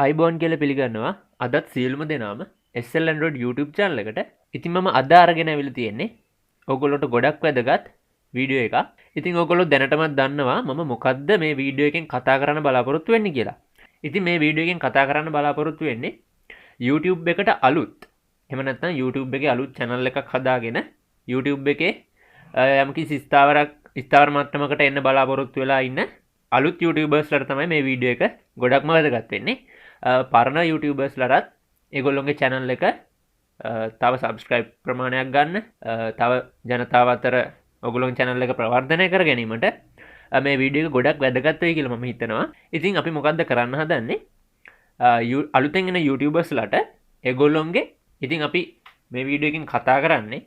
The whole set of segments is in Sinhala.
අයිබෝන් කියල පිළිගන්නවා අදත් සියලුම දෙනාම SL Android YouTube channel එකට. ඉතින් මම අද අරගෙන ඇවිල්ලා තියෙන්නේ ඔයගොල්ලන්ට ගොඩක් වැදගත් වීඩියෝ එකක්. ඉතින් ඔයගොල්ලෝ දැනටමත් දන්නවා මම මොකද්ද මේ වීඩියෝ එකෙන් කතා කරන්න බලාපොරොත්තු වෙන්නේ කියලා. ඉතින් මේ වීඩියෝ එකෙන් කතා කරන්න බලාපොරොත්තු වෙන්නේ YouTube එකට අලුත්. එහෙම නැත්නම් YouTube එකේ අලුත් channel එකක් හදාගෙන YouTube එකේ යම්කිසි ස්ථාවර මට්ටමකට එන්න බලාපොරොත්තු වෙලා ඉන්න අලුත් YouTubersලට තමයි මේ වීඩියෝ එක ගොඩක්ම වැදගත් වෙන්නේ. පරණ YouTubersලටත් ඒගොල්ලොන්ගේ channel එක තව subscribe ප්‍රමාණයක් ගන්න, තව ජනතාව අතර ඔයගොල්ලොන්ගේ channel එක ප්‍රවර්ධනය කර ගැනීමට මේ වීඩියෝ එක ගොඩක් වැදගත් වෙයි කියලා මම හිතනවා. ඉතින් අපි මොකද්ද කරන්න හදන්නේ? අලුතෙන් එන YouTubersලට ඒගොල්ලොන්ගේ ඉතින් අපි මේ වීඩියෝ එකෙන් කතා කරන්නේ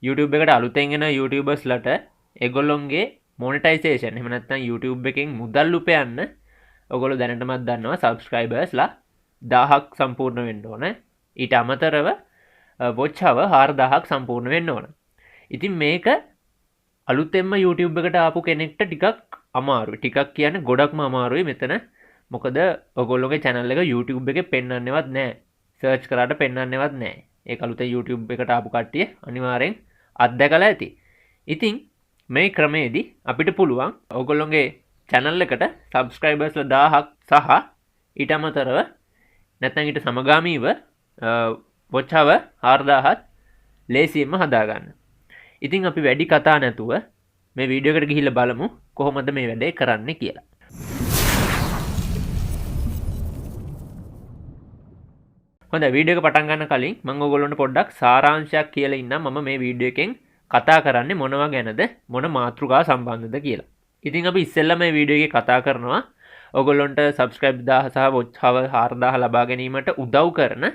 YouTube එකට අලුතෙන් එන YouTubersලට ඒගොල්ලොන්ගේ මොනිටයිසේෂන් එහෙම නැත්නම් YouTube එකෙන් මුදල් උපයන්න ඔයගොල්ලෝ දැනටමත් දන්නවා subscribersලා 1000ක් සම්පූර්ණ වෙන්න ඕන. ඊට අමතරව watch hour 4000ක් සම්පූර්ණ වෙන්න ඕන. ඉතින් මේක අලුතෙන්ම YouTube එකට ආපු කෙනෙක්ට ටිකක් අමාරුයි. ටිකක් කියන්නේ ගොඩක්ම අමාරුයි මෙතන. මොකද ඔයගොල්ලෝගේ channel එක YouTube එකේ පෙන්වන්නේවත් නැහැ. search කරාට පෙන්වන්නේවත් නැහැ. ඒක අලුතෙන් YouTube එකට ආපු කට්ටිය අනිවාර්යෙන් අත්දැකලා ඇති. ඉතින් මේ ක්‍රමයේදී අපිට පුළුවන් ඔයගොල්ලෝගේ channel එකට subscribersලා 1000ක් සහ ඊට අමතරව නැත්නම් ඊට සමගාමීව watch hour 4000ක් ලේසියෙන්ම හදාගන්න. ඉතින් අපි වැඩි කතා නැතුව මේ වීඩියෝ එකට ගිහිල්ලා බලමු කොහොමද මේ වැඩේ කරන්නේ කියලා. හොඳයි, වීඩියෝ එක පටන් ගන්න කලින් මම ඔයගොල්ලන්ට පොඩ්ඩක් සාරාංශයක් කියලා ඉන්නම්. මම මේ වීඩියෝ එකෙන් කතා කරන්නේ මොනවා ගැනද, මොන මාතෘකාව සම්බන්ධද කියලා. ඉතින් අපි ඉස්සෙල්ලා මේ වීඩියෝ එකේ කතා කරනවා ඔයගොල්ලන්ට subscribe 1000 සහ watch hour 4000 ලබා ගැනීමට උදව් කරන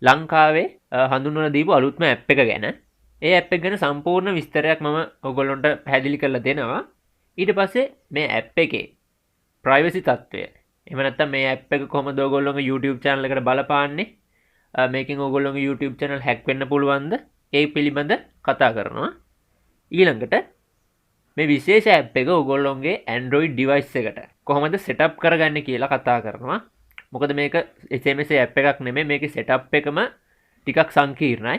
ලංකාවේ හඳුන්වලා දීපු අලුත්ම app එක ගැන. ඒ app එක ගැන සම්පූර්ණ විස්තරයක් මම ඔයගොල්ලන්ට පැහැදිලි කරලා දෙනවා. ඊට පස්සේ මේ app එකේ privacy තත්ත්වය, එහෙම නැත්නම් මේ app එක කොහොමද ඔයගොල්ලෝගේ YouTube channel එකට බලපාන්නේ, මේකෙන් ඔයගොල්ලෝගේ YouTube channel hack වෙන්න පුළුවන්ද, ඒ පිළිබඳ කතා කරනවා. ඊළඟට මේ විශේෂ app එක ඔයගොල්ලෝගේ Android device එකට කොහොමද setup කරගන්නේ කියලා කතා කරනවා. මොකද මේක SMS app එකක් නෙමෙයි, මේකේ setup එකම ටිකක් සංකීර්ණයි.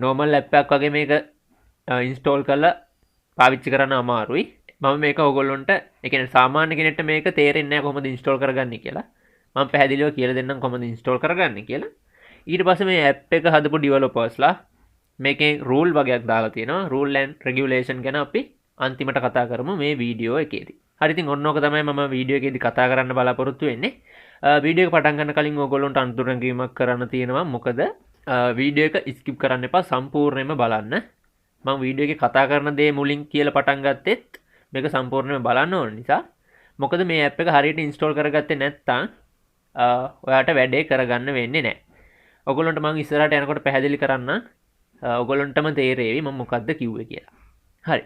normal app එකක් වගේ මේක install කරලා පාවිච්චි කරන්න අමාරුයි. මම මේක ඔයගොල්ලන්ට ඒ කියන්නේ සාමාන්‍ය කෙනෙක්ට මේක තේරෙන්නේ නැහැ කොහොමද install කරගන්නේ කියලා. මම පැහැදිලිව කියලා දෙන්නම් කොහොමද install කරගන්නේ කියලා. ඊට පස්සේ මේ app එක හදපු developersලා මේකේ rule වගේක් දාලා තියෙනවා. rule and regulation ගැන අපි අන්තිමට කතා කරමු මේ වීඩියෝ එකේදී. හරි, ඉතින් ඔන්න ඕක තමයි මම වීඩියෝ එකේදී කතා කරන්න බලාපොරොත්තු වෙන්නේ. වීඩියෝ එක පටන් ගන්න කලින් ඔයගොල්ලන්ට අනුතරගීමක් කරන්න තියෙනවා. මොකද වීඩියෝ එක ස්කිප් කරන්න එපා, සම්පූර්ණයෙන්ම බලන්න. මම වීඩියෝ එකේ කතා කරන දේ මුලින් කියලා පටන් ගත්තෙත් මේක සම්පූර්ණයෙන්ම බලන්න ඕන නිසා. මොකද මේ app එක හරියට install කරගත්තේ නැත්නම් ඔයාට වැඩේ කරගන්න වෙන්නේ නැහැ. ඔයගොල්ලන්ට මම ඉස්සරහට යනකොට පැහැදිලි කරන්න ඔයගොල්ලන්ටම තේරෙවි මම මොකද්ද කිව්වේ කියලා. හරි.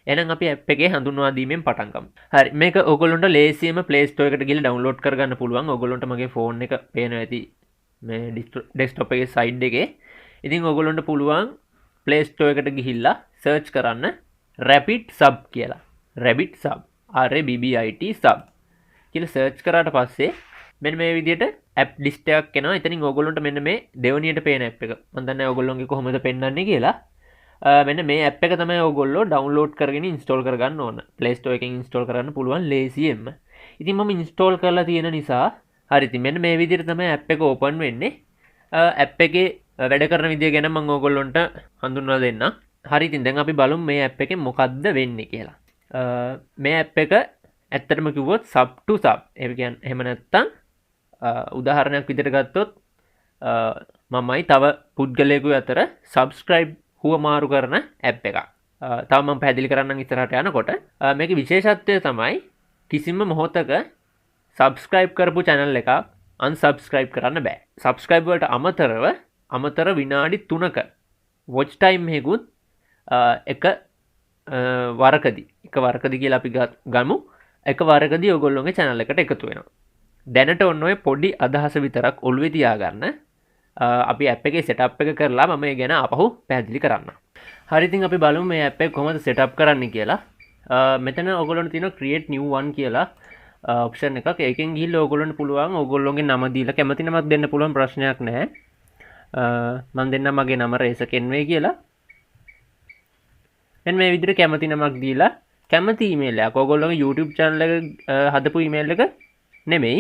එහෙනම් අපි app එකේ හඳුන්වා දීමෙන් පටන් ගමු. හරි, මේක ඔයගොල්ලන්ට ලේසියෙන්ම Play Store එකට ගිහලා download කරගන්න පුළුවන්. ඔයගොල්ලන්ට මගේ phone එක පේනවා ඇති මේ desktop එකේ side එකේ. ඉතින් ඔයගොල්ලන්ට පුළුවන් Play Store එකට ගිහිල්ලා search කරන්න Rabbit Sub කියලා. Rabbit Sub, RABBIT sub කියලා search කරාට පස්සේ මෙන්න මේ විදිහට app list එකක් එනවා. එතනින් ඔයගොල්ලන්ට මෙන්න මේ දෙවණියට පේන app එක. මම දන්නේ ඔයගොල්ලන්ගේ කොහොමද පෙන්වන්නේ කියලා. මෙන්න මේ app එක තමයි ඔයගොල්ලෝ download කරගෙන install කරගන්න ඕන. Play Store එකෙන් install කරන්න පුළුවන් ලේසියෙන්ම. ඉතින් මම install කරලා තියෙන නිසා හරි, ඉතින් මෙන්න මේ විදිහට තමයි app එක open වෙන්නේ. app එකේ වැඩ කරන විදිය ගැන මම ඔයගොල්ලන්ට හඳුන්වලා දෙන්නම්. හරි, ඉතින් දැන් අපි බලමු මේ app එකෙන් මොකද්ද වෙන්නේ කියලා. මේ app එක ඇත්තටම කිව්වොත් sub to sub. ඒ කියන්නේ එහෙම නැත්තම් උදාහරණයක් විදිහට ගත්තොත් මමයි තව පුද්ගලයෙකු අතර subscribe හුවමාරු කරන app එකක්. තව මම පැහැදිලි කරන්නම් ඉස්සරහට යනකොට. මේකේ විශේෂත්වය තමයි කිසිම මොහොතක subscribe කරපු channel එකක් unsubscribe කරන්න බෑ. subscribe වලට අමතර විනාඩි 3ක watch time එකකුත් එක වරකදී කියලා අපි ගමු. එක වරකදී ඔයගොල්ලෝගේ channel එකට එකතු වෙනවා. දැනට ඔන්න ඔය පොඩි අදහස විතරක් ඔළුවේ තියාගන්න. අපි app එකේ setup එක කරලා මම ඒ ගැන ආපහු පැහැදිලි කරන්නම්. හරි, ඉතින් අපි බලමු මේ app එක කොහොමද setup කරන්නේ කියලා. මෙතන ඔයගොල්ලන්ට තියෙනවා create new one කියලා ඔප්ෂන් එකක්. ඒකෙන් ගිහිල්ලා ඕගොල්ලන්ට පුළුවන් ඕගොල්ලෝගේ නම දීලා කැමති නමක් දෙන්න පුළුවන්, ප්‍රශ්නයක් නැහැ. මම දෙන්නම් මගේ නම රේසකෙන්වේ කියලා. මෙන්න මේ විදිහට කැමති නමක් දීලා කැමති ඊමේල් එකක් ඕගොල්ලෝගේ YouTube channel එක හදපු ඊමේල් එක නෙමෙයි,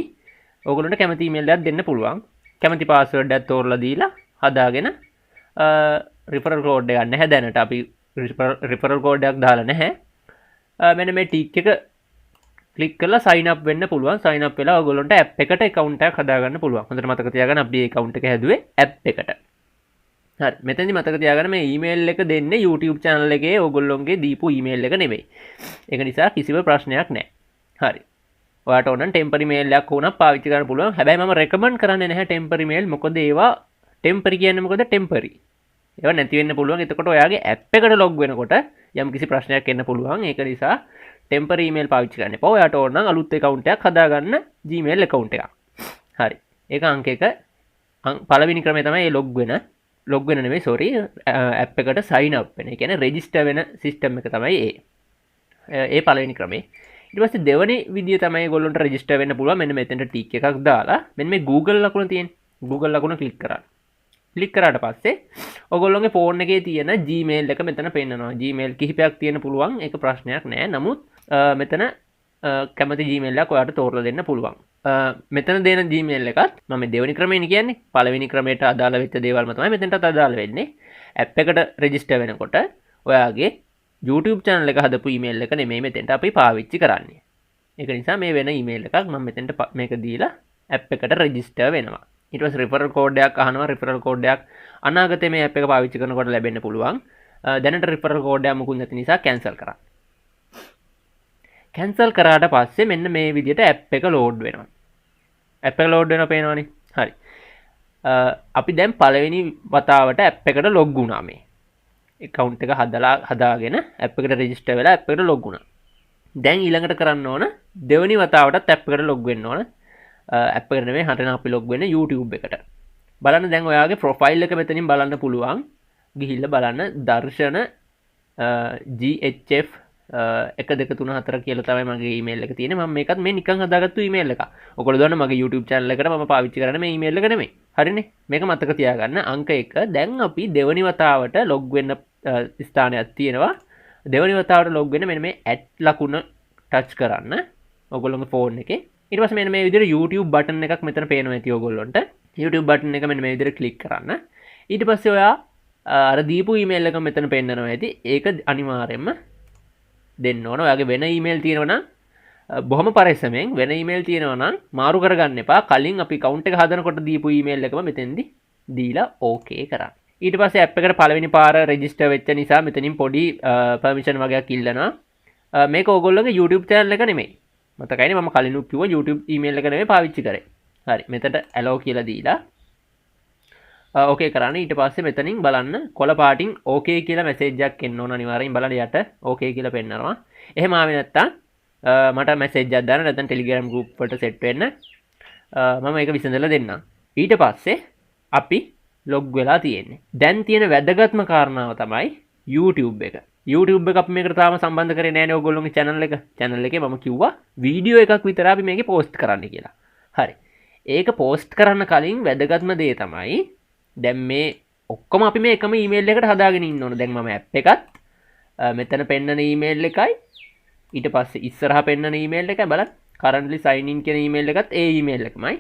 ඕගොල්ලන්ට කැමති ඊමේල් එකක් දෙන්න පුළුවන්. කැමති පාස්වර්ඩ් එකක් තෝරලා දීලා හදාගෙන රිෆරල් කෝඩ් එකක් නැහැ දැනට අපි රිෆරල් කෝඩ් එකක් දාලා නැහැ. මෙන්න මේ ටික් එක ක්ලික් කරලා sign up වෙන්න පුළුවන්. sign up වෙලා ඔයගොල්ලන්ට app එකට account එකක් හදාගන්න පුළුවන්. හොඳට මතක තියාගන්න අපි account එක හැදුවේ app එකට. හරි, මෙතනදි මතක තියාගන්න මේ email එක දෙන්නේ YouTube channel එකේ ඔයගොල්ලෝගේ දීපු email එක නෙමෙයි. ඒක නිසා කිසිම ප්‍රශ්නයක් නැහැ. හරි. ඔයාට ඕන temporary mail එකක් වුණා පාවිච්චි කරන්න පුළුවන්. හැබැයි මම recommend කරන්නේ නැහැ temporary mail. මොකද ඒවා temporary කියන්නේ මොකද? temporary. ඒවා නැති වෙන්න පුළුවන්. එතකොට ඔයාගේ app එකට log වෙනකොට යම් කිසි ප්‍රශ්නයක් එන්න පුළුවන්. ඒක නිසා temporary email පාවිච්චි කරන්න එපා. ඔයාට ඕන නම් අලුත් account එකක් හදාගන්න Gmail account එකක්. හරි. ඒක අංක 1 පළවෙනි ක්‍රමය තමයි log වෙන නෙමෙයි sorry app එකට sign up වෙන. ඒ කියන්නේ register වෙන system එක තමයි ඒ පළවෙනි ක්‍රමේ. ඊට පස්සේ දෙවෙනි විදිය තමයි ඔයගොල්ලන්ට register වෙන්න පුළුවන්. මෙන්න මෙතනට tick එකක් දාලා මෙන්න මේ Google ලකුණ තියෙන. Google ලකුණ click කරන්න. ක්ලික් කරාට පස්සේ ඔයගොල්ලෝගේ ෆෝන් එකේ තියෙන Gmail එක මෙතන පෙන්නනවා. Gmail කිහිපයක් තියෙන පුළුවන්. ඒක ප්‍රශ්නයක් නෑ. නමුත් මෙතන කැමති Gmail එකක් ඔයාලට තෝරලා දෙන්න පුළුවන්. මෙතන දෙන Gmail එකත් මම දෙවෙනි ක්‍රමයෙන් කියන්නේ. පළවෙනි ක්‍රමයට අදාළ වෙච්ච දේවල්ම තමයි මෙතනටත් අදාළ වෙන්නේ. app එකට register වෙනකොට ඔයාගේ YouTube channel එක හදපු email එක නෙමෙයි මෙතෙන්ට අපි පාවිච්චි කරන්නේ. ඒක නිසා මේ වෙන email එකක් මම මෙතෙන්ට මේක දීලා app එකට register වෙනවා. ඊට පස්සේ referral code එකක් අහනවා. referral code එකක් අනාගතේ මේ app එක පාවිච්චි කරනකොට ලැබෙන්න පුළුවන්. දැනට referral code එක මුකුත් නැති නිසා cancel කරා. cancel කරාට පස්සේ මෙන්න මේ විදිහට app එක load වෙනවා. app එක load වෙනවා පේනවනේ. හරි. අපි දැන් පළවෙනි වතාවට app එකට log වුණා මේ. account එක හදාගෙන app එකට register වෙලා app එකට log වුණා. දැන් ඊළඟට කරන්න ඕන දෙවෙනි වතාවටත් app එකට log වෙන්න ඕන. app එකට නෙමෙයි හටන අපි log වෙන්නේ YouTube එකට. බලන්න දැන් ඔයාගේ profile එක මෙතනින් බලන්න පුළුවන්. ගිහිල්ලා බලන්න දර්ශන GHF 1234 කියලා තමයි මගේ email එක තියෙන්නේ. මම මේකත් මේ නිකන් හදාගත්තු email එකක්. ඔයගොල්ලෝ දන්න මගේ YouTube channel එකට මම පාවිච්චි කරන්නේ මේ email එක නෙමෙයි. හරිනේ. මේක මතක තියාගන්න. අංක 1 දැන් අපි දෙවෙනි වතාවට log වෙන්න ස්ථානයක් තියෙනවා. දෙවෙනි වතාවට log වෙන්න මෙන්න මේ add ලකුණ touch කරන්න. ඔයගොල්ලෝගේ phone එකේ. ඊට පස්සේ මෙන්න මේ විදිහට YouTube button එකක් මෙතන පේනවා ඇති ඔයගොල්ලන්ට. YouTube button එක මෙන්න මේ විදිහට click කරන්න. ඊට පස්සේ ඔයා අර දීපු email එක මෙතන පෙන්නනවා ඇති. ඒක අනිවාර්යයෙන්ම දෙන්න ඕන. ඔයාගේ වෙන email තියෙනවා නම් බොහොම පරිස්සමෙන් වෙන email තියෙනවා නම් මාරු කරගන්න එපා. කලින් අපි account එක හදනකොට දීපු email එකම මෙතෙන්දි දීලා okay කරන්න. ඊට පස්සේ app එකට පළවෙනි පාර register වෙච්ච නිසා මෙතනින් පොඩි permission වගේක් ඉල්ලනවා. මේක ඕගොල්ලෝගේ YouTube channel එක නෙමෙයි. මතකයිනේ මම කලිනුත් කිව්වා YouTube email එක නෙමෙයි පාවිච්චි කරේ. හරි. මෙතනට allow කියලා දීලා okay කරන්න. ඊට පස්සේ මෙතනින් බලන්න කොළ පාටින් okay කියලා message එකක් එන්න ඕන අනිවාර්යෙන්. බලන්න යට okay කියලා පෙන්නනවා. එහෙම ආවේ නැත්තම් මට message එකක් දාන්න නැත්නම් Telegram group වලට set වෙන්න. මම ඒක විසඳලා දෙන්නම්. ඊට පස්සේ අපි log වෙලා තියෙන්නේ. දැන් තියෙන වැදගත්ම කාරණාව තමයි YouTube එක. YouTube එක අපි මේකට තාම සම්බන්ධ කරේ නැහැ නේ ඔයගොල්ලෝගේ channel එක. channel එකේ මම කිව්වා වීඩියෝ එකක් විතර අපි මේකේ post කරන්න කියලා. හරි. ඒක post කරන්න කලින් වැදගත්ම දේ තමයි දැන් මේ ඔක්කොම අපි මේ එකම email එකට හදාගෙන ඉන්න ඕන. දැන් මම app එකත් මෙතන පෙන්නන email එකයි ඊට පස්සේ ඉස්සරහා පෙන්නන email එකයි බලන්න. currently sign in කියන email එකත් ඒ email එකමයි.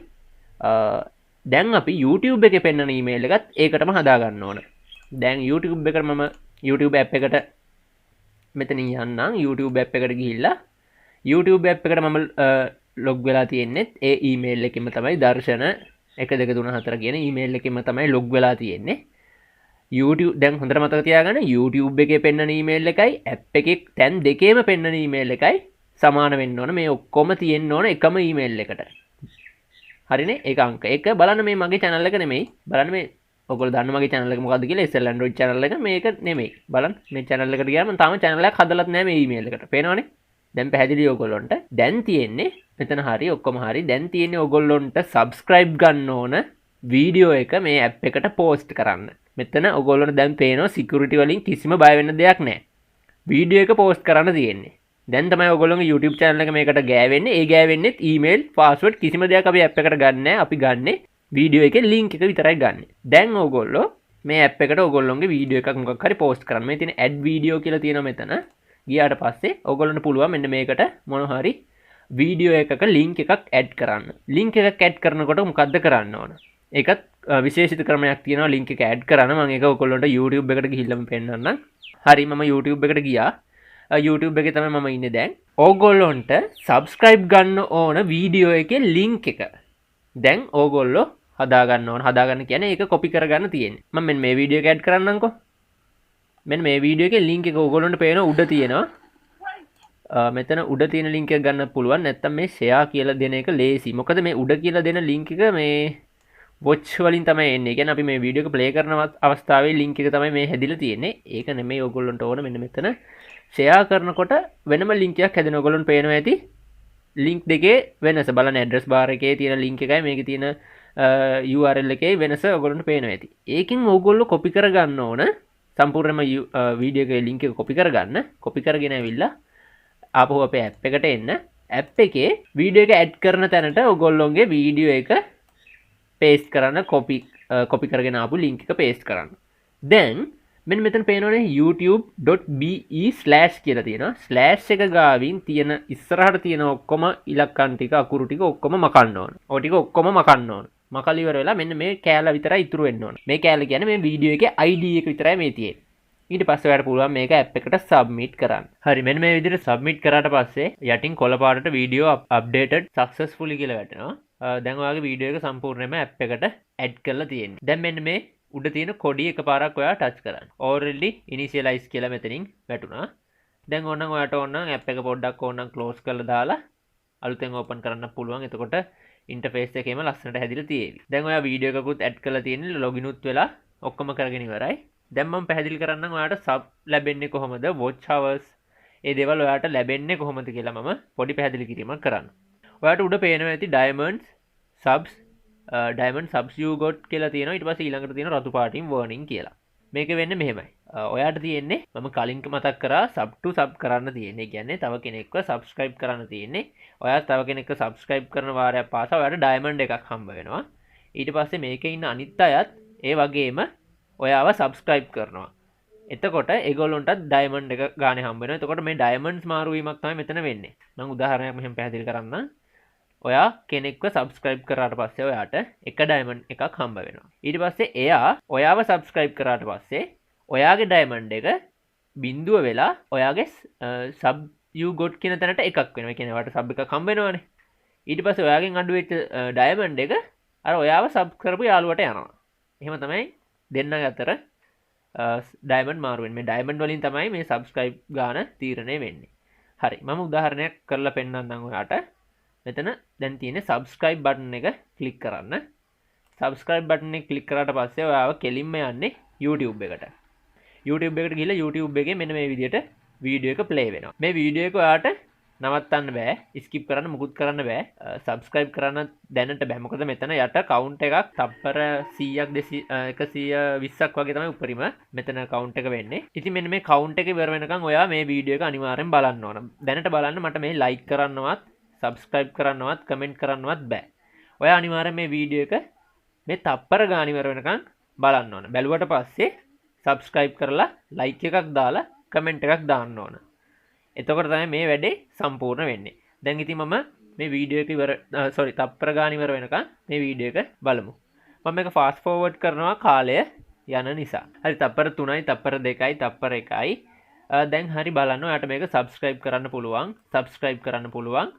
දැන් අපි YouTube එකේ පෙන්නන email එකත් ඒකටම හදාගන්න ඕන. දැන් YouTube එකට මම YouTube app එකට මෙතනින් යන්නම්. YouTube app එකට ගිහිල්ලා YouTube app එකට මම log වෙලා තියෙන්නේ ඒ email එකෙම තමයි දර්ශන 1234 කියන email එකෙම තමයි log වෙලා තියෙන්නේ. YouTube දැන් හොඳට මතක තියාගන්න YouTube එකේ පෙන්නන email එකයි app එකේ තැන් දෙකේම පෙන්නන email එකයි සමාන වෙන්න ඕන. මේ ඔක්කොම තියෙන්න ඕන එකම email එකට. හරිනේ? ඒක අංක 1. බලන්න මේ මගේ channel එක නෙමෙයි. බලන්න මේ ඔයගොල්ලෝ දන්න මගේ channel එක මොකද්ද කියලා. SL Android channel එක මේක නෙමෙයි. බලන්න මේ channel එකට ගියාම තාම channel එකක් හදලත් නැහැ මේ email එකට. පේනවනේ? දැන් පැහැදිලි ඔයගොල්ලන්ට. දැන් තියෙන්නේ මෙතන හරි ඔක්කොම හරි. දැන් තියෙන්නේ ඔයගොල්ලන්ට subscribe ගන්න ඕන වීඩියෝ එක මේ app එකට post කරන්න. මෙතන ඔයගොල්ලන්ට දැන් පේනවා security වලින් කිසිම බය වෙන්න දෙයක් නැහැ. වීඩියෝ එක post කරන්න තියෙන්නේ. දැන් තමයි ඔයගොල්ලෝගේ YouTube channel එක මේකට ගෑවෙන්නේ. ඒ ගෑවෙන්නේ email password කිසිම දෙයක් අපි app එකට ගන්න නැහැ. අපි ගන්නෙ වීඩියෝ එකේ link එක විතරයි ගන්නෙ. දැන් ඔයගොල්ලෝ මේ app එකට ඔයගොල්ලෝගේ වීඩියෝ එකක් මොකක් හරි post කරන්න. මේ තියෙන add video කියලා තියෙනවා මෙතන. ගියාට පස්සේ ඔයගොල්ලන්ට පුළුවන් මෙන්න මේකට මොන හරි වීඩියෝ එකක link එකක් add කරන්න. link එකක් add කරනකොට මොකද්ද කරන්න ඕන? ඒකත් විශේෂිත ක්‍රමයක් තියෙනවා link එක add කරන්න. මම ඒක ඔයගොල්ලන්ට YouTube එකට ගිහිල්ලාම පෙන්නන්නම්. හරි මම YouTube එකට ගියා. YouTube එකේ තමයි මම ඉන්නේ දැන්. ඕගොල්ලොන්ට subscribe ගන්න ඕන වීඩියෝ එකේ link එක. දැන් ඕගොල්ලෝ හදාගන්න ඕන. හදාගන්න කියන්නේ ඒක copy කරගන්න තියෙන්නේ. මම මෙන්න මේ වීඩියෝ එක add කරන්නම්කෝ. මෙන්න මේ වීඩියෝ එකේ link එක ඕගොල්ලොන්ට පේනවා උඩ තියෙනවා. මෙතන උඩ තියෙන link එක ගන්න පුළුවන්. නැත්තම් මේ share කියලා දෙන එක ලේසි. මොකද මේ උඩ කියලා දෙන link එක මේ watch වලින් තමයි එන්නේ. කියන්නේ අපි මේ වීඩියෝ එක play කරන අවස්ථාවේ link එක තමයි මේ හැදිලා තියෙන්නේ. ඒක නෙමෙයි ඕගොල්ලොන්ට ඕන මෙන්න මෙතන share කරනකොට වෙනම link එකක් හැදෙන ඕගොල්ලොන්ට පේනවා ඇති. link දෙකේ වෙනස බලන්න address bar එකේ තියෙන link එකයි මේකේ තියෙන URL එකේ වෙනස ඕගොල්ලොන්ට පේනවා ඇති. ඒකෙන් ඕගොල්ලෝ copy කරගන්න ඕන. සම්පූර්ණයෙන්ම වීඩියෝ එකේ link එක copy කරගන්න. copy කරගෙන ඇවිල්ලා ආපහු අපේ app එකට එන්න. app එකේ වීඩියෝ එක add කරන තැනට ඕගොල්ලෝගේ වීඩියෝ එක paste කරන්න copy කරගෙන ආපු link එක paste කරන්න. දැන් මෙන්න මෙතන පේනවනේ youtube.be/ කියලා තියෙනවා. / එක ගාවින් තියෙන ඉස්සරහට තියෙන ඔක්කොම ඉලක්කම් ටික අකුරු ටික ඔක්කොම මකන්න ඕන. ඔය ටික ඔක්කොම මකන්න ඕන. මකලා ඉවර වෙලා මෙන්න මේ කෑල්ල විතරයි ඉතුරු වෙන්න ඕන. මේ කෑල්ල කියන්නේ මේ වීඩියෝ එකේ ID එක විතරයි මේ තියෙන්නේ. ඊට පස්සේ ඔයාලට පුළුවන් මේක app එකට submit කරන්න. හරි මෙන්න මේ විදිහට submit කරාට පස්සේ යටින් කොළ පාටට video updated successfully කියලා වැටෙනවා. දැන් ඔයාගේ වීඩියෝ එක සම්පූර්ණයෙන්ම app එකට add කරලා තියෙනවා. දැන් මෙන්න මේ උඩ තියෙන කොඩි එකපාරක් ඔයා touch කරන්න. already initialize කියලා මෙතනින් වැටුණා. දැන් ඕනනම් ඔයාට ඕනනම් app එක පොඩ්ඩක් ඕනනම් close කරලා දාලා අලුතෙන් open කරන්න පුළුවන්. එතකොට interface එකේම ලස්සනට හැදිලා තියෙවි. දැන් ඔයා වීඩියෝ එකකුත් add කරලා තියෙන්නේ login උත් වෙලා ඔක්කොම කරගෙන ඉවරයි. දැන් මම පැහැදිලි කරන්නම් ඔයාට sub ලැබෙන්නේ කොහොමද? watch hours ඒ දේවල් ඔයාට ලැබෙන්නේ කොහොමද කියලා මම පොඩි පැහැදිලි කිරීමක් කරන්න. ඔයාට උඩ පේනවා ඇති diamond subs you got කියලා තියෙනවා. ඊට පස්සේ ඊළඟට තියෙන රතු පාටින් warning කියලා. මේක වෙන්නේ මෙහෙමයි. ඔයාට තියෙන්නේ මම කලින් මතක් කරා sub to sub කරන්න තියෙන්නේ. කියන්නේ තව කෙනෙක්ව subscribe කරන්න තියෙන්නේ. ඔයා තව කෙනෙක්ව subscribe කරන වාරයක් පාසා ඔයාට diamond එකක් හම්බ වෙනවා. ඊට පස්සේ මේකේ ඉන්න අනිත් අයත් ඒ වගේම ඔයාව subscribe කරනවා. එතකොට ඒගොල්ලොන්ටත් diamond එක ගානේ හම්බ වෙනවා. එතකොට මේ diamonds මාරු වීමක් තමයි මෙතන වෙන්නේ. මම උදාහරණයක් මෙහෙම පැහැදිලි කරන්නම්. ඔයා කෙනෙක්ව subscribe කරාට පස්සේ ඔයාට එක diamond එකක් හම්බ වෙනවා. ඊට පස්සේ එයා ඔයාව subscribe කරාට පස්සේ ඔයාගේ diamond එක බිඳුව වෙලා ඔයාගේ sub you got කියන තැනට එකක් වෙනවා. ඒ කියන්නේ ඔයාට sub එකක් හම්බ වෙනවනේ. ඊට පස්සේ ඔයාගෙන් අඩු වෙච්ච diamond එක අර ඔයාව sub කරපු යාළුවට යනවා. එහෙම තමයි දෙන්නගේ අතර diamond මාරු වෙන්නේ. මේ diamond වලින් තමයි මේ subscribe ගාන තීරණය වෙන්නේ. හරි මම උදාහරණයක් කරලා පෙන්නන්නම් ඔයාට. මෙතන දැන් තියෙන්නේ subscribe button එක click කරන්න. subscribe button එක click කරාට පස්සේ ඔයාව කෙලින්ම යන්නේ YouTube එකට. YouTube එකට ගිහලා YouTube එකේ මෙන්න මේ විදිහට වීඩියෝ එක play වෙනවා. මේ වීඩියෝ එක ඔයාට නවත්තන්න බෑ. skip කරන්න මුකුත් කරන්න බෑ. subscribe කරන්න දැනට බෑ. මොකද මෙතන යට count එකක් තප්පර 100ක් 120ක් වගේ තමයි උපරිම මෙතන count එක වෙන්නේ. ඉතින් මෙන්න මේ count එක ඉවර වෙනකන් ඔයා මේ වීඩියෝ එක අනිවාර්යෙන් බලන්න ඕන. දැනට බලන්න මට මේ like කරන්නවත් subscribe කරන්නවත් comment කරන්නවත් බෑ. ඔයා අනිවාර්යෙන් මේ වීඩියෝ එක මේ තප්පර ගාන ඉවර වෙනකන් බලන්න ඕන. බැලුවට පස්සේ subscribe කරලා like එකක් දාලා comment එකක් දාන්න ඕන. එතකොට තමයි මේ වැඩේ සම්පූර්ණ වෙන්නේ. දැන් ඉතින් මම මේ වීඩියෝ එක තප්පර ගාන ඉවර වෙනකන් මේ වීඩියෝ එක බලමු. මම මේක fast forward කරනවා කාලය යන නිසා. හරි තප්පර 3යි තප්පර 2යි තප්පර 1යි. දැන් හරි බලන්න ඔයාට මේක subscribe කරන්න පුළුවන්.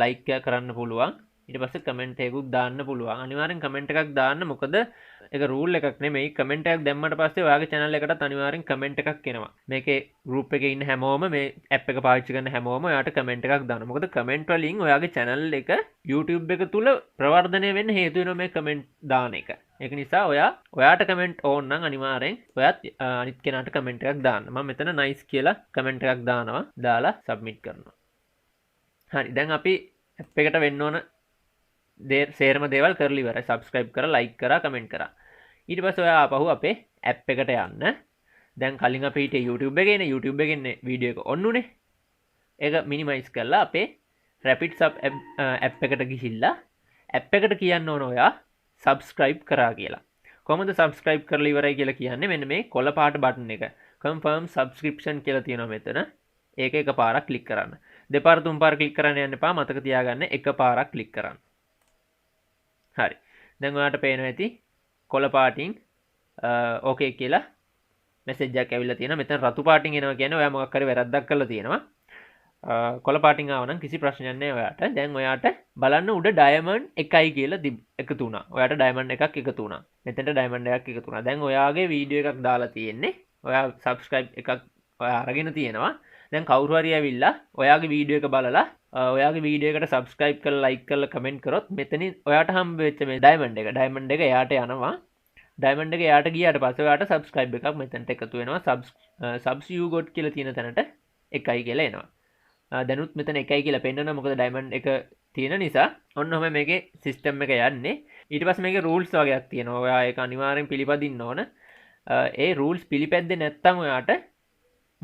like කරන්න පුළුවන්. ඊට පස්සේ කමෙන්ට් එකකුත් දාන්න පුළුවන්. අනිවාර්යෙන් කමෙන්ට් එකක් දාන්න. මොකද ඒක රූල් එකක් නෙමෙයි. කමෙන්ට් එකක් දැම්මට පස්සේ ඔයාගේ channel එකටත් අනිවාර්යෙන් කමෙන්ට් එකක් එනවා. මේකේ group එකේ ඉන්න හැමෝම මේ app එක පාවිච්චි කරන හැමෝම ඔයාට කමෙන්ට් එකක් දාන්න. මොකද කමෙන්ට් වලින් ඔයාගේ channel එක YouTube එක තුල ප්‍රවර්ධනය වෙන්න හේතු වෙනවා මේ කමෙන්ට් දාන එක. ඒක නිසා ඔයාට කමෙන්ට් ඕන නම් අනිවාර්යෙන් ඔයාත් අනිත් කෙනාට කමෙන්ට් එකක් දාන්න. මම මෙතන nice කියලා කමෙන්ට් එකක් දානවා. දාලා submit කරනවා. හරි දැන් අපි app එකට වෙන්න ඕන සේරම දේවල් කරලා ඉවරයි. subscribe කරා, like කරා, comment කරා. ඊට පස්සේ ඔයා ආපහු අපේ app එකට යන්න. දැන් කලින් අපි හිටියේ YouTube එකේ නේ. YouTube එකේ වීඩියෝ එක ඔන් උනේ. ඒක මිනිමයිස් කරලා අපේ රැපිඩ් සබ් ඇප් එකට ගිහිල්ලා ඇප් එකට කියන්න ඕන ඔයා සබස්ක්‍රයිබ් කරා කියලා. කොහොමද සබස්ක්‍රයිබ් කරලා ඉවරයි කියලා කියන්නේ? මෙන්න මේ කොළ පාට බටන් එක confirm subscription කියලා තියෙනවා මෙතන. ඒක එකපාරක් ක්ලික් කරන්න. දෙපාර තුන් පාර ක්ලික් කරන්න යන්න එපා. මතක තියාගන්න එකපාරක් ක්ලික් කරන්න. හරි. දැන් ඔයාලට පේනවා ඇති කොළ පාටින් ඕකේ කියලා මෙසේජ් එකක් ඇවිල්ලා තියෙනවා. මෙතන රතු පාටින් එනවා කියන්නේ ඔයා මොකක් හරි වැරද්දක් කරලා තියෙනවා. කොළ පාටින් ආව නම් කිසි ප්‍රශ්නයක් නැහැ ඔයාට. දැන් ඔයාට බලන්න උඩ ඩයමන්ඩ් එකයි කියලා එකතු වුණා. ඔයාට ඩයමන්ඩ් එකක් එකතු වුණා. මෙතනට ඩයමන්ඩ් එකක් එකතු වුණා. දැන් ඔයාගේ වීඩියෝ එකක් දාලා තියෙන්නේ. ඔයා සබස්ක්‍රයිබ් එකක් ඔයා අරගෙන තියෙනවා. දැන් කවුරු හරි ඇවිල්ලා ඔයාගේ වීඩියෝ එක බලලා ඔයාගේ වීඩියෝ එකට සබස්ක්‍රයිබ් කරලා ලයික් කරලා කමෙන්ට් කරොත් මෙතනින් ඔයාට හම්බ වෙච්ච මේ ඩයමන්ඩ් එක එයාට යනවා. ඩයමන්ඩ් එක එයාට ගියාට පස්සේ ඔයාට සබස්ක්‍රයිබ් එකක් මෙතනට එකතු වෙනවා. සබ්ස් you got කියලා තියෙන තැනට එකයි කියලා එනවා. දැනුත් මෙතන එකයි කියලා පෙන්වනවා. මොකද ඩයමන්ඩ් එක තියෙන නිසා. ඔන්න ඔහම මේකේ සිස්ටම් එක යන්නේ. ඊට පස්සේ මේකේ රූල්ස් වගේක් තියෙනවා. ඔයා ඒක අනිවාර්යෙන් පිළිපදින්න ඕන. ඒ රූල්ස් පිළිපැද්දේ නැත්නම් ඔයාට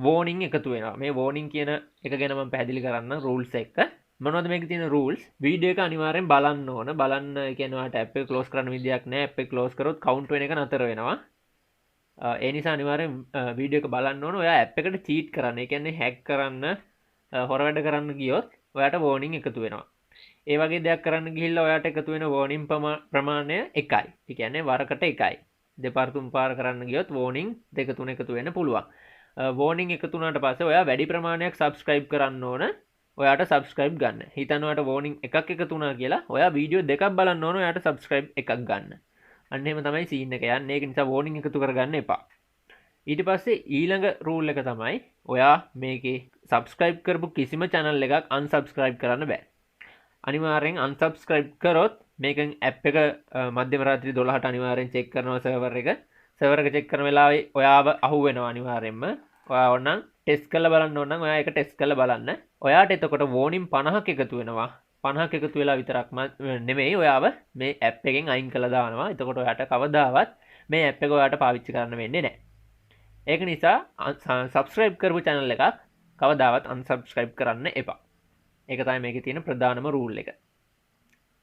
වෝනින් එකතු වෙනවා. මේ වෝනින් කියන එක ගැන මම පැහැදිලි කරන්න රූල්ස් එක. මොනවද මේකේ තියෙන රූල්ස්? වීඩියෝ එක අනිවාර්යෙන් බලන්න ඕන. බලන්න කියන්නේ ඔයාට ඇප් එක ක්ලෝස් කරන්න විදියක් නැහැ. ඇප් එක ක්ලෝස් කරොත් කවුන්ට් වෙන එක නතර වෙනවා. ඒ නිසා අනිවාර්යෙන් වීඩියෝ එක බලන්න ඕන. ඔයා ඇප් එකට චීට් කරන්න. ඒ කියන්නේ හැක් කරන්න, හොර වැඩ කරන්න ගියොත් ඔයාට වෝනින් එකතු වෙනවා. ඒ වගේ දෙයක් කරන්න ගිහිල්ලා ඔයාට එකතු වෙන වෝනින් ප්‍රමාණය එකයි. ඒ කියන්නේ වරකට එකයි. දෙපාර තුන් පාර කරන්න ගියොත් වෝනින් දෙක තුන එකතු වෙන්න පුළුවන්. වෝනින් එකතු වුණාට පස්සේ ඔයා වැඩි ප්‍රමාණයක් සබස්ක්‍රයිබ් කරන්න ඕන. ඔයාට සබස්ක්‍රයිබ් ගන්න. හිතන්න ඔයාට වෝනින් එකක් එකතු වුණා කියලා. ඔයා වීඩියෝ දෙකක් බලන්න ඕන. ඔයාට සබස්ක්‍රයිබ් එකක් ගන්න. අන්න එහෙම තමයි සීන් එක යන්නේ. ඒක නිසා වෝනින් එකතු කරගන්න එපා. ඊට පස්සේ ඊළඟ රූල් එක තමයි ඔයා මේකේ සබස්ක්‍රයිබ් කරපු කිසිම channel එකක් unsubscribe කරන්න බෑ. අනිවාර්යෙන් unsubscribe කරොත් මේකෙන් ඇප් එක මධ්‍යම රාත්‍රී 12ට අනිවාර්යෙන් චෙක් කරනවා සර්වර් එක. සර්වර් එක චෙක් කරන වෙලාවේ ඔයාව අහුවෙනවා අනිවාර්යෙන්ම. ඔයා ඕනනම් ටෙස්ට් කරලා බලන්න ඕන නම් ඔයා ඒක ටෙස්ට් කරලා බලන්න. ඔයාට එතකොට වෝනින් 50ක් එකතු වෙනවා. 50ක් එකතු වෙලා විතරක්ම නෙමෙයි ඔයාව මේ ඇප් එකෙන් අයින් කළා දානවා. එතකොට ඔයාට කවදාවත් මේ ඇප් එක ඔයාට පාවිච්චි කරන්න වෙන්නේ නැහැ. ඒක නිසා සබස්ක්‍රයිබ් කරපු channel එකක් කවදාවත් unsubscribe කරන්න එපා. ඒක තමයි මේකේ තියෙන ප්‍රධානම රූල් එක.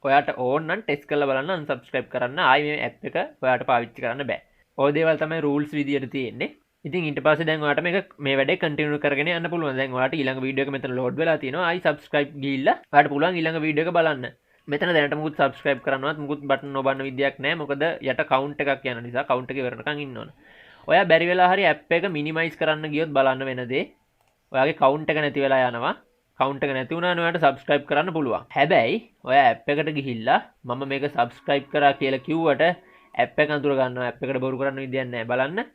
ඔයාට ඕන නම් ටෙස්ට් කරලා බලන්න unsubscribe කරන්න. ආයි මේ ඇප් එක ඔයාට පාවිච්චි කරන්න බෑ. ඔය දේවල් තමයි රූල්ස් විදියට තියෙන්නේ. ඉතින් ඊට පස්සේ දැන් ඔයාට මේ වැඩේ කන්ටිනියු කරගෙන යන්න පුළුවන්. දැන් ඔයාට ඊළඟ වීඩියෝ එක මෙතන ලෝඩ් වෙලා තියෙනවා. ආයි subscribe ගිහිල්ලා ඔයාට පුළුවන් ඊළඟ වීඩියෝ එක බලන්න. මෙතන දැනට මුකුත් subscribe කරන්නවත් මුකුත් බටන් නොබන්න විදියක් නැහැ. මොකද යට කවුන්ට් එකක් යන නිසා කවුන්ට් එක ඉවරනකන් ඉන්න ඕන. ඔයා බැරි වෙලා හරි ඇප් එක මිනිමයිස් කරන්න ගියොත් බලන්න වෙන දේ ඔයාගේ කවුන්ට් එක නැති වෙලා යනවා. කවුන්ට් එක නැති වුණා නම් ඔයාට subscribe කරන්න පුළුවන්. හැබැයි ඔයා ඇප් එකට ගිහිල්ලා මම මේක subscribe කරා කියලා කිව්වට ඇප් එක අඳුර ගන්නවා. ඇප් එකට බොරු කරන්න විදියක් නැහැ. බලන්න.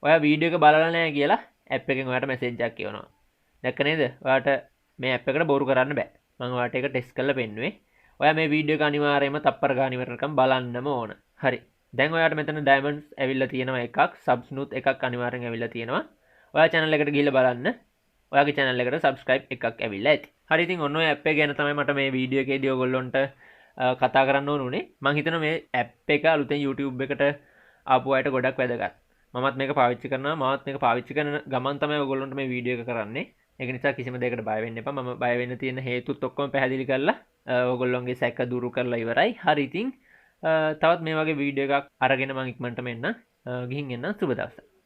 ඔයා වීඩියෝ එක බලලා නැහැ කියලා ඇප් එකෙන් ඔයාට මැසේජ් එකක් එවනවා. දැක්ක නේද? ඔයාට මේ ඇප් එකට බොරු කරන්න බෑ. මම ඔයාට ඒක ටෙස්ට් කරලා පෙන්නුවේ. ඔයා මේ වීඩියෝ එක අනිවාර්යයෙන්ම තප්පර ගාන ඉවරනකම් බලන්නම ඕන. හරි. දැන් ඔයාට මෙතන ඩයමන්ඩ්ස් ඇවිල්ලා තියෙනවා එකක්. සබ්ස් නුත් එකක් අනිවාර්යෙන් ඇවිල්ලා තියෙනවා. ඔයා channel එකට ගිහිල්ලා බලන්න. ඔයාගේ channel එකට subscribe එකක් ඇවිල්ලා ඇති. හරි ඉතින් ඔන්න ඔය ඇප් එක ගැන තමයි මට මේ වීඩියෝ එකේදී ඔයගොල්ලන්ට කතා කරන්න ඕන උනේ. මම හිතනවා මේ ඇප් එක අලුතෙන් YouTube එකට ආපු අයට ගොඩක් වැදගත්. මමත් මේක පාවිච්චි කරනවා. මාත් මේක පාවිච්චි කරන ගමන් තමයි ඔයගොල්ලන්ට මේ වීඩියෝ එක කරන්නේ. ඒක නිසා කිසිම දෙයකට බය වෙන්න එපා. මම බය වෙන්න තියෙන හේතුත් ඔක්කොම පැහැදිලි කරලා ඔයගොල්ලන්ගේ සැක දුරු කරලා ඉවරයි. හරි ඉතින් තවත් මේ වගේ වීඩියෝ එකක් අරගෙන මම ඉක්මනටම එන්න ගිහින් එන්න සුබ දවසක්.